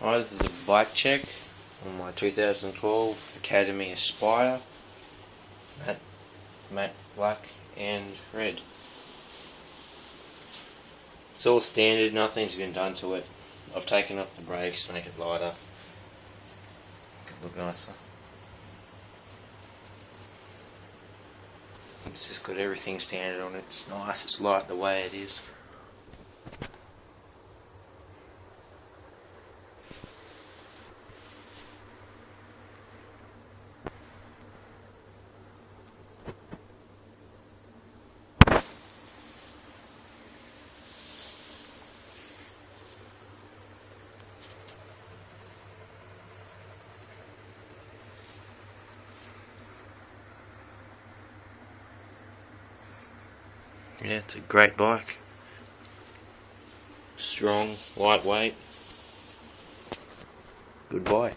Alright, this is a bike check on my 2012 Academy Aspire, matte black and red. It's all standard, nothing's been done to it. I've taken off the brakes to make it lighter, make it look nicer. It's just got everything standard on it. It's nice, it's light the way it is. Yeah, it's a great bike. Strong, lightweight. Good buy.